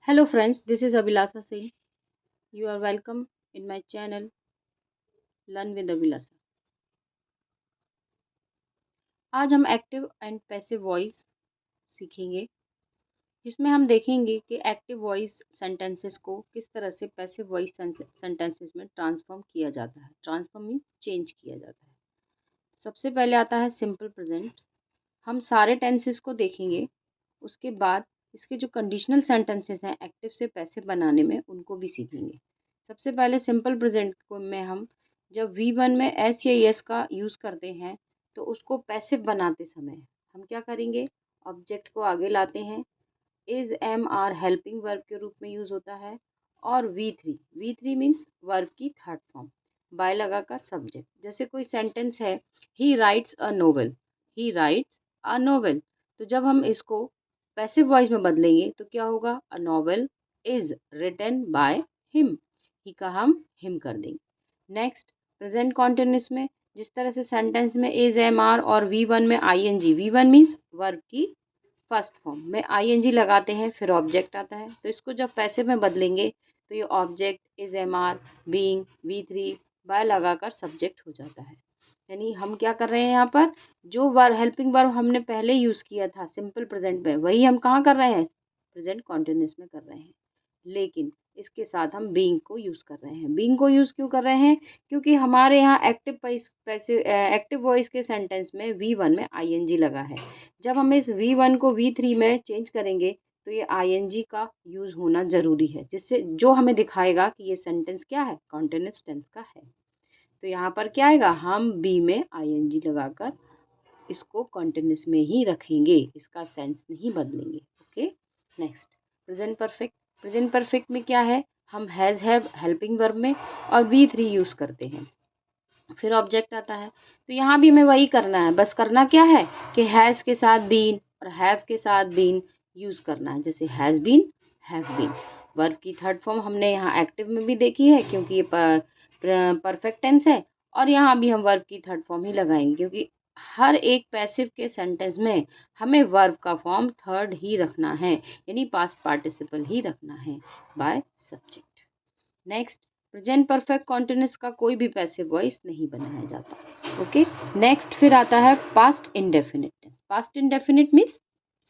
Hello friends, this is Abhilasa Singh. You are welcome in my channel Learn with Abhilasa. आज हम active and passive voice सीखेंगे, जिसमें हम देखेंगे कि एक्टिव वॉइस सेंटेंसेस को किस तरह से पैसिव वॉइस सेंटेंसेस में ट्रांसफॉर्म किया जाता है। ट्रांसफॉर्म मीन चेंज किया जाता है। सबसे पहले आता है सिंपल प्रेजेंट। हम सारे टेंसेस को देखेंगे, उसके बाद इसके जो कंडीशनल सेंटेंसेस हैं एक्टिव से पैसिव बनाने में, उनको भी सीखेंगे। सबसे पहले सिंपल प्रेजेंट को में हम जब V1 में एस या यस का यूज़ करते हैं तो उसको पैसिव बनाते समय हम क्या करेंगे, ऑब्जेक्ट को आगे लाते हैं। Is am are helping verb के रूप में यूज़ होता है। और V3 मीन्स वर्ब की थर्ड फॉर्म, बाय लगाकर सब्जेक्ट। जैसे कोई सेंटेंस है, he writes a novel, he writes a novel, तो जब हम इसको पैसिव वॉइस में बदलेंगे तो क्या होगा, a novel is written by him, he का हम हिम कर देंगे। नेक्स्ट प्रेजेंट कॉन्टिन्यूस में जिस तरह से सेंटेंस में इज एम आर और V1 में ING, V1 मीन्स वर्ब की फर्स्ट फॉर्म में ING लगाते हैं, फिर ऑब्जेक्ट आता है, तो इसको जब पैसिव में बदलेंगे तो ये object is am are being V3 by लगाकर सब्जेक्ट हो जाता है। यानी हम क्या कर रहे हैं, यहाँ पर जो वर्ब हेल्पिंग वर्ब हमने पहले यूज़ किया था सिंपल प्रेजेंट में, वही हम कहाँ कर रहे हैं, प्रेजेंट कॉन्टिन्यूस में कर रहे हैं। लेकिन इसके साथ हम बीइंग को यूज़ कर रहे हैं। बीइंग को यूज़ क्यों कर रहे हैं, क्योंकि हमारे यहाँ एक्टिव वॉइस के सेंटेंस में V1 में ING लगा है। जब हम इस V1 को V3 में चेंज करेंगे तो ये ING का यूज़ होना ज़रूरी है, जिससे जो हमें दिखाएगा कि ये सेंटेंस क्या है, कॉन्टिन्यूस टेंस का है। तो यहाँ पर क्या आएगा, हम बी में ING लगाकर इसको कॉन्टिन्यूस में ही रखेंगे, इसका सेंस नहीं बदलेंगे। Okay, next present perfect. Present perfect में क्या है, हम हैज़ हैव हेल्पिंग वर्ब में और V3 यूज़ करते हैं, फिर ऑब्जेक्ट आता है। तो यहाँ भी हमें वही करना है, बस करना क्या है कि हैज़ के साथ बीन और हैव के साथ बीन यूज़ करना है। जैसे has been, have been. Verb की थर्ड फॉर्म हमने यहाँ एक्टिव में भी देखी है क्योंकि ये परफेक्ट टेंस है, और यहाँ भी हम वर्ब की थर्ड फॉर्म ही लगाएंगे क्योंकि हर एक पैसिव के सेंटेंस में हमें वर्ब का फॉर्म थर्ड ही रखना है, यानी पास्ट पार्टिसिपल ही रखना है by subject. Next present perfect continuous का कोई भी पैसिव वॉइस नहीं बनाया जाता। ओके, नेक्स्ट फिर आता है past indefinite. Past indefinite means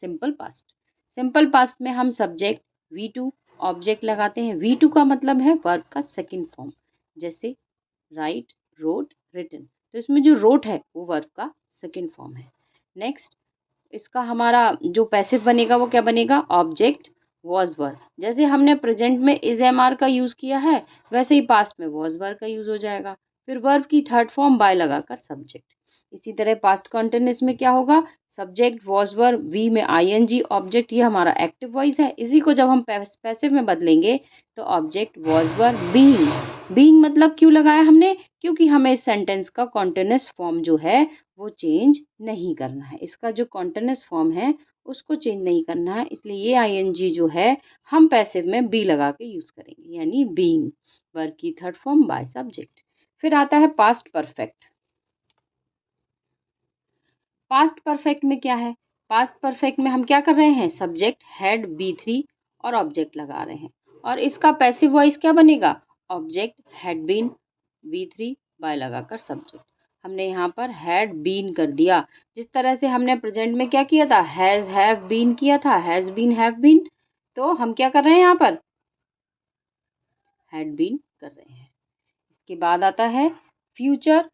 simple past. Simple past में हम सब्जेक्ट V2 ऑब्जेक्ट लगाते हैं। V2 का मतलब है वर्ब का सेकंड फॉर्म, जैसे राइट, रोट, रिटन, तो इसमें जो रोट है वो वर्ब का सेकंड फॉर्म है। नेक्स्ट इसका हमारा जो पैसिव बनेगा वो क्या बनेगा, ऑब्जेक्ट वॉज वर। जैसे हमने प्रेजेंट में इज एम आर का यूज़ किया है, वैसे ही पास्ट में वॉज वर का यूज़ हो जाएगा, फिर वर्ब की थर्ड फॉर्म बाय लगाकर सब्जेक्ट। इसी तरह पास्ट कंटिन्यूअस में क्या होगा, सब्जेक्ट वॉज वर, वी में ING, ऑब्जेक्ट, ये हमारा एक्टिव वॉइस है, इसी को जब हम पैसिव में बदलेंगे तो object was were being. Being मतलब क्यों लगाया हमने, क्योंकि हमें इस सेंटेंस का कॉन्टिन्यूअस फॉर्म जो है वो चेंज नहीं करना है। इसका जो कॉन्टिन्यूअस फॉर्म है उसको चेंज नहीं करना है, इसलिए ये ING जो है हम पैसिव में बी लगा के यूज़ करेंगे, यानी बीइंग, वर्ब की थर्ड फॉर्म बाय सब्जेक्ट। फिर आता है पास्ट परफेक्ट। पास्ट परफेक्ट में क्या है, पास्ट परफेक्ट में हम क्या कर रहे हैं, सब्जेक्ट हैड B3 और ऑब्जेक्ट लगा रहे हैं, और इसका पैसिव वॉइस क्या बनेगा, object had been, V3 by लगाकर सब्जेक्ट। हमने यहाँ पर हैड बीन कर दिया, जिस तरह से हमने प्रेजेंट में क्या किया था, हैज़ हैव बीन किया था, हैज़ बीन हैव बीन, तो हम क्या कर रहे हैं यहाँ पर, हैड बीन कर रहे हैं। इसके बाद आता है फ्यूचर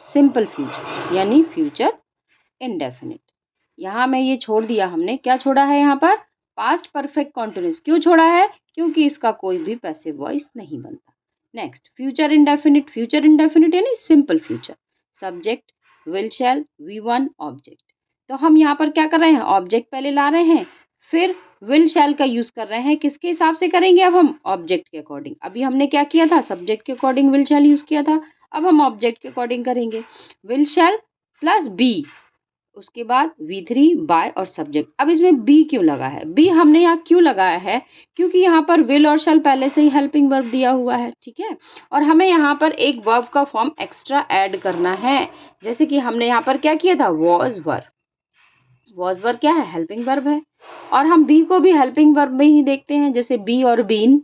सिंपल फ्यूचर, यानी फ्यूचर इंडेफिनिट। यहाँ में ये छोड़ दिया हमने, क्या छोड़ा है यहाँ पर, पास्ट परफेक्ट कॉन्टिन्यूस। क्यों छोड़ा है, क्योंकि इसका कोई भी पैसिव वॉइस नहीं बनता। Next future indefinite. Future indefinite यानी simple future, subject will shall, V1 object. तो हम यहाँ पर क्या कर रहे हैं, ऑब्जेक्ट पहले ला रहे हैं, फिर विल शैल का यूज कर रहे हैं, किसके हिसाब से करेंगे, अब हम ऑब्जेक्ट के अकॉर्डिंग। अभी हमने क्या किया था, सब्जेक्ट के अकॉर्डिंग विल शैल यूज किया था, अब हम ऑब्जेक्ट के अकॉर्डिंग करेंगे। विल शैल प्लस बी, उसके बाद V3 बाय और सब्जेक्ट। अब इसमें बी क्यों लगा है, बी हमने यहाँ क्यों लगाया है, क्योंकि यहाँ पर विल और शैल पहले से ही हेल्पिंग वर्ब दिया हुआ है, ठीक है, और हमें यहाँ पर एक वर्ब का फॉर्म एक्स्ट्रा ऐड करना है। जैसे कि हमने यहाँ पर क्या किया था, वॉज वर, वॉज वर्ब क्या है? हेल्पिंग वर्ब है। और हम बी को भी हेल्पिंग वर्ब में ही देखते हैं, जैसे बी और बीन,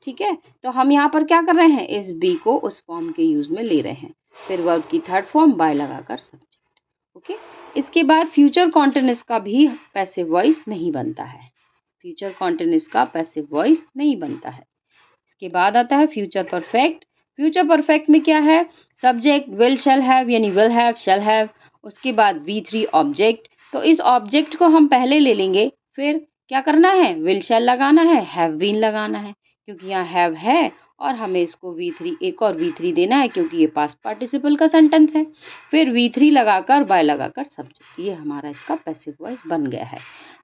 ठीक है। तो हम यहाँ पर क्या कर रहे हैं? इस बी को उस फॉर्म के यूज में ले रहे हैं। फिर वर्ब की थर्ड फॉर्म बाय लगाकर सब्जेक्ट, ओके। इसके बाद फ्यूचर कॉन्टिन्यूअस का भी पैसिव वॉइस नहीं बनता है। फ्यूचर कॉन्टिन्यूअस का पैसिव वॉइस नहीं बनता है। इसके बाद आता है फ्यूचर परफेक्ट। फ्यूचर परफेक्ट में क्या है? सब्जेक्ट विल शैल हैव, यानी विल हैव शैल हैव, उसके बाद V3 ऑब्जेक्ट। तो इस ऑब्जेक्ट को हम पहले ले लेंगे, फिर क्या करना है? विल शैल लगाना है, हैव बीन लगाना है, क्योंकि यहाँ हैव है और हमें इसको V3 एक और V3 देना है, क्योंकि ये पास्ट पार्टिसिपल का सेंटेंस है। फिर V3 लगाकर बाय लगाकर सब्जेक्ट, ये हमारा इसका पैसिव वॉइस बन गया है।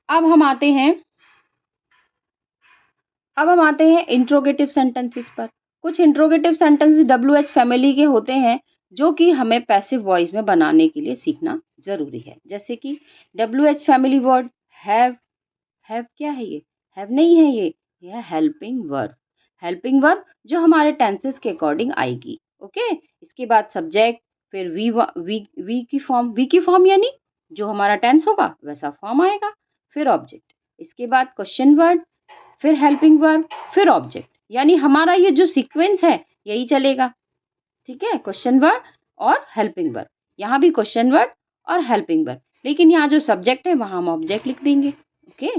अब हम आते हैं इंट्रोगेटिव सेंटेंसेस पर। कुछ इंट्रोगेटिव सेंटेंसेस WH फैमिली के होते हैं, जो कि हमें पैसिव वॉइस में बनाने के लिए सीखना जरूरी है। जैसे कि WH family word have. Have क्या है? ये हैव नहीं है, ये है हेल्पिंग वर्ब। हेल्पिंग वर्ब जो हमारे टेंसेस के अकॉर्डिंग आएगी, ओके। इसके बाद सब्जेक्ट, फिर वी की फॉर्म यानी जो हमारा टेंस होगा वैसा फॉर्म आएगा, फिर ऑब्जेक्ट। इसके बाद क्वेश्चन वर्ड, फिर हेल्पिंग वर्ब, फिर ऑब्जेक्ट, यानी हमारा ये जो सीक्वेंस है यही चलेगा, ठीक है। क्वेश्चन वर्ड और हेल्पिंग वर्ब, यहाँ भी क्वेश्चन वर्ड और हेल्पिंग वर्ब, लेकिन यहाँ जो सब्जेक्ट है वहाँ हम ऑब्जेक्ट लिख देंगे, ओके।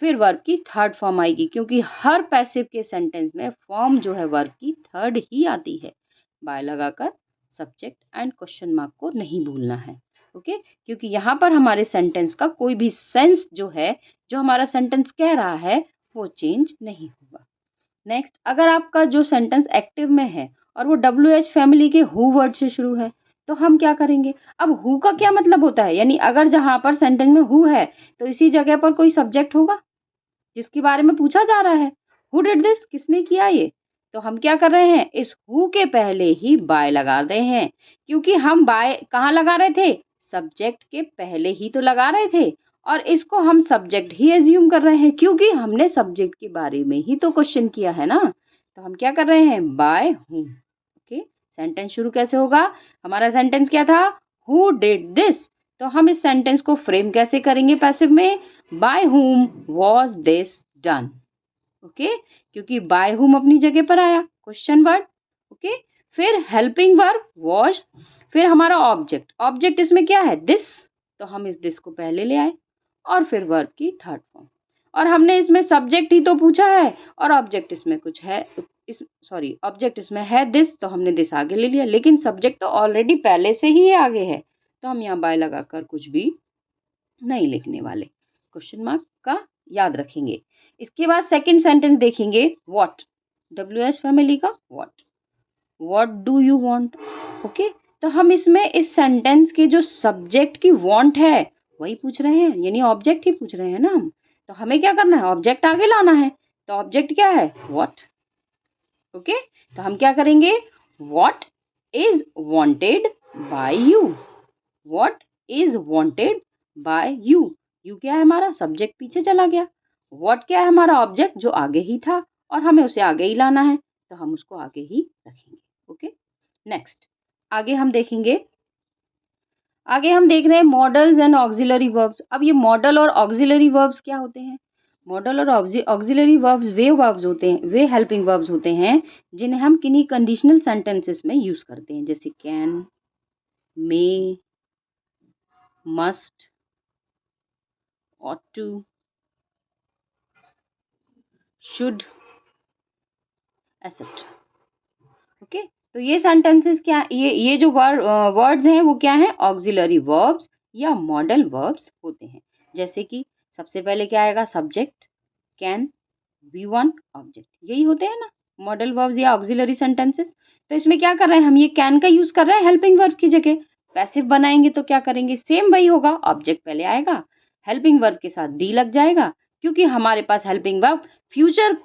फिर वर्ब की थर्ड फॉर्म आएगी, क्योंकि हर पैसिव के सेंटेंस में फॉर्म जो है वर्ब की थर्ड ही आती है। बाय लगाकर सब्जेक्ट एंड क्वेश्चन मार्क को नहीं भूलना है, ओके, क्योंकि यहाँ पर हमारे सेंटेंस का कोई भी सेंस जो है, जो हमारा सेंटेंस कह रहा है, वो चेंज नहीं होगा। नेक्स्ट, अगर आपका जो सेंटेंस एक्टिव में है और वो WH फैमिली के हु वर्ड से शुरू है, तो हम क्या करेंगे? अब हु का क्या मतलब होता है? यानी अगर जहां पर सेंटेंस में हु है तो इसी जगह पर कोई सब्जेक्ट होगा जिसके बारे में पूछा जा रहा है। Who did this? किसने किया ये? तो हम क्या कर रहे हैं? इस हु के पहले ही बाय लगा रहे हैं, क्योंकि हम बाय कहाँ लगा रहे थे? सब्जेक्ट के पहले ही तो लगा रहे थे, और इसको हम सब्जेक्ट ही एज्यूम कर रहे हैं, क्योंकि हमने सब्जेक्ट के बारे में ही तो क्वेश्चन किया है ना। तो हम क्या कर रहे हैं? By who, okay. सेंटेंस शुरू कैसे होगा? हमारा सेंटेंस क्या था? Who did this. तो हम इस सेंटेंस को फ्रेम कैसे करेंगे पैसिव में? By whom was this done, okay, क्योंकि बाय हुम अपनी जगह पर आया, क्वेश्चन वर्ड, ओके। फिर हेल्पिंग वर्ब वॉज, फिर हमारा ऑब्जेक्ट। ऑब्जेक्ट इसमें क्या है? दिस, तो हम इस दिस को पहले ले आए, और फिर वर्ब की थर्ड फॉर्म। और हमने इसमें सब्जेक्ट ही तो पूछा है, और ऑब्जेक्ट इसमें कुछ है, ऑब्जेक्ट इसमें है दिस, तो हमने दिस आगे ले लिया, लेकिन सब्जेक्ट तो ऑलरेडी पहले से ही आगे है, तो हम यहाँ बाय लगाकर कुछ भी नहीं लिखने वाले, क्वेश्चन मार्क का याद रखेंगे। इसके बाद सेकंड सेंटेंस देखेंगे, व्हाट। WH फैमिली का what do you want, okay. तो हम इसमें इस सेंटेंस के जो सब्जेक्ट की वांट है वही पूछ रहे हैं, यानी ऑब्जेक्ट ही पूछ रहे हैं ना हम। तो हमें क्या करना है? ऑब्जेक्ट आगे लाना है। तो ऑब्जेक्ट क्या है? What, okay. तो हम क्या करेंगे? What is wanted bye you. What is wanted bye you. You क्या है? हमारा सब्जेक्ट पीछे चला गया। व्हाट क्या है? हमारा ऑब्जेक्ट जो आगे ही था, और हमें उसे आगे ही लाना है, तो हम उसको आगे ही रखेंगे, ओके। नेक्स्ट, आगे हम देख रहे हैं मॉडल्स एंड ऑक्सिलरी वर्ब्स। अब ये मॉडल और ऑक्सिलरी वर्ब्स क्या होते हैं? मॉडल और ऑक्सिलरी वर्ब्स वे वर्ब्स होते हैं, वे हेल्पिंग वर्ब्स होते हैं, जिन्हें हम किन्हीं कंडीशनल सेंटेंसेस में यूज करते हैं, जैसे can, may, must, ought to, should, etc. Okay. तो ये सेंटेंसेस क्या, ये जो वर्ड्स हैं वो क्या हैं? ऑक्सिलरी वर्ब्स या मॉडल वर्ब्स होते हैं। जैसे कि सबसे पहले क्या आएगा? सब्जेक्ट, कैन, V1 ऑब्जेक्ट, यही होते हैं ना मॉडल वर्ब्स या ऑक्सिलरी सेंटेंसेस। तो इसमें क्या कर रहे हैं हम? ये कैन का यूज कर रहे हैं हेल्पिंग वर्ब की जगह। पैसिव बनाएंगे तो क्या करेंगे? सेम वही होगा, ऑब्जेक्ट पहले आएगा, हेल्पिंग वर्ब के साथ डी लग जाएगा, क्योंकि हमारे पास helping verb future,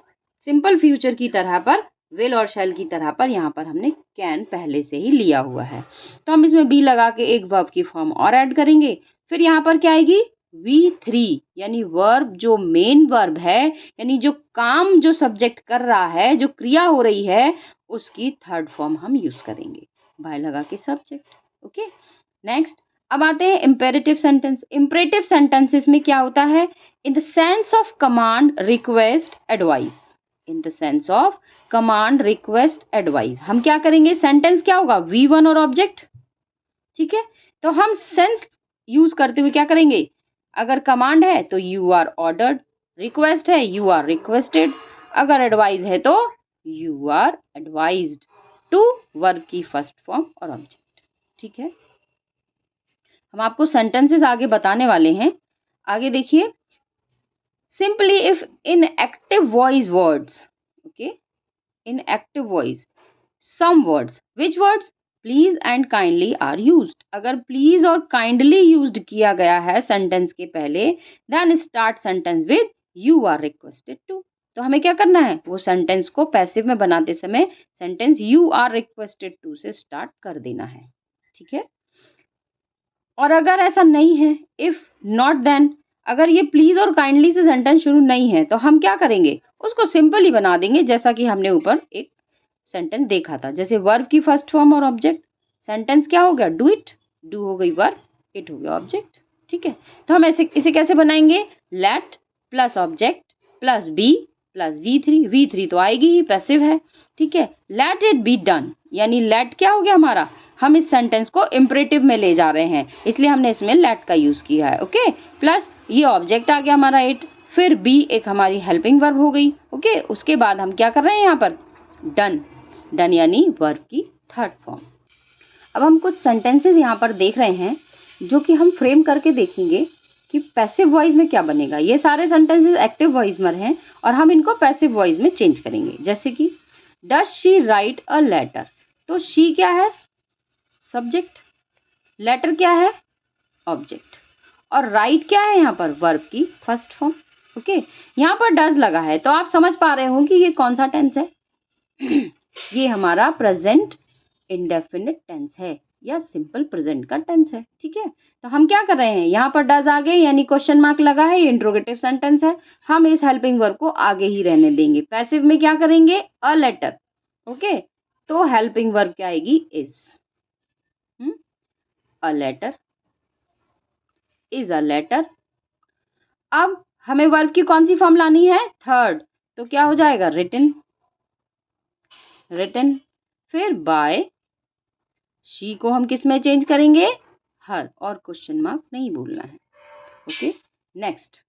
simple future की तरह पर, विल और शैल की तरह पर यहाँ पर हमने कैन पहले से ही लिया हुआ है। तो हम इसमें बी लगा के एक वर्ब की फॉर्म और ऐड करेंगे। फिर यहाँ पर क्या आएगी? V3, यानी वर्ब जो मेन वर्ब है, यानी जो काम जो सब्जेक्ट कर रहा है, जो क्रिया हो रही है, उसकी थर्ड फॉर्म हम यूज करेंगे, बाय लगा के सब्जेक्ट, ओके। नेक्स्ट, अब आते हैं इम्पेरेटिव सेंटेंस। इम्पेरेटिव सेंटेंसेस में क्या होता है? In the sense of command, request, advice. In the sense of command, request, advice. हम क्या करेंगे? सेंटेंस क्या होगा? V1 और ऑब्जेक्ट, ठीक है। तो हम सेंस यूज करते हुए क्या करेंगे? अगर कमांड है तो यू आर ऑर्डर्ड, रिक्वेस्ट है यू आर रिक्वेस्टेड, अगर एडवाइस है तो you are advised to verb की फर्स्ट फॉर्म और ऑब्जेक्ट, ठीक है। हम आपको सेंटेंसेस आगे बताने वाले हैं। आगे देखिए, simply if in active voice words, okay, in active voice some words, which words? Please and kindly are used. अगर प्लीज और काइंडली यूज्ड किया गया है सेंटेंस के पहले, then start sentence with you are requested to. तो हमें क्या करना है? वो सेंटेंस को पैसिव में बनाते समय sentence you are requested to से स्टार्ट कर देना है, ठीक है। और अगर ऐसा नहीं है, इफ नॉट देन, अगर ये प्लीज और काइंडली से सेंटेंस शुरू नहीं है तो हम क्या करेंगे? उसको सिंपल ही बना देंगे, जैसा कि हमने ऊपर एक सेंटेंस देखा था। जैसे वर्ब की फर्स्ट फॉर्म और ऑब्जेक्ट, सेंटेंस क्या हो गया? डू इट, डू हो गई वर्ब, इट हो गया ऑब्जेक्ट, ठीक है। तो हम ऐसे इसे कैसे बनाएंगे? Let plus object plus be plus V3 तो आएगी ही, पैसिव है, ठीक है। लेट इट बी डन, यानी लेट क्या हो गया हमारा? हम इस सेंटेंस को इम्परेटिव में ले जा रहे हैं, इसलिए हमने इसमें लेट का यूज किया है, ओके। प्लस ये ऑब्जेक्ट आ गया हमारा इट, फिर बी एक हमारी हेल्पिंग वर्ब हो गई, ओके। उसके बाद हम क्या कर रहे हैं यहाँ पर? डन, डन यानी वर्ब की थर्ड फॉर्म। अब हम कुछ सेंटेंसेस यहाँ पर देख रहे हैं जो कि हम फ्रेम करके देखेंगे कि पैसिव वॉइस में क्या बनेगा। ये सारे सेंटेंसेस एक्टिव वॉइस में हैं और हम इनको पैसिव वॉइस में चेंज करेंगे। जैसे कि does she write a letter, तो शी क्या है? सब्जेक्ट, लेटर क्या है? ऑब्जेक्ट, और राइट क्या है यहाँ पर? वर्ब की फर्स्ट फॉर्म, ओके। यहाँ पर डज लगा है तो आप समझ पा रहे हो कि ये कौन सा टेंस है? ये हमारा प्रेजेंट इंडेफिनिट टेंस है या सिंपल प्रेजेंट का टेंस है, ठीक है। तो हम क्या कर रहे हैं? यहाँ पर डज आगे यानी क्वेश्चन मार्क लगा है, ये इंट्रोगेटिव सेंटेंस है, हम इस हेल्पिंग वर्ब को आगे ही रहने देंगे। पैसिव में क्या करेंगे? A letter, okay. तो हेल्पिंग वर्ब क्या आएगी? Is, a letter, is a letter. अब हमें वर्ब की कौन सी फॉर्म लानी है? थर्ड, तो क्या हो जाएगा? Written, written. फिर बाय, शी को हम किस में चेंज करेंगे? हर, और क्वेश्चन मार्क नहीं भूलना है, ओके। नेक्स्ट,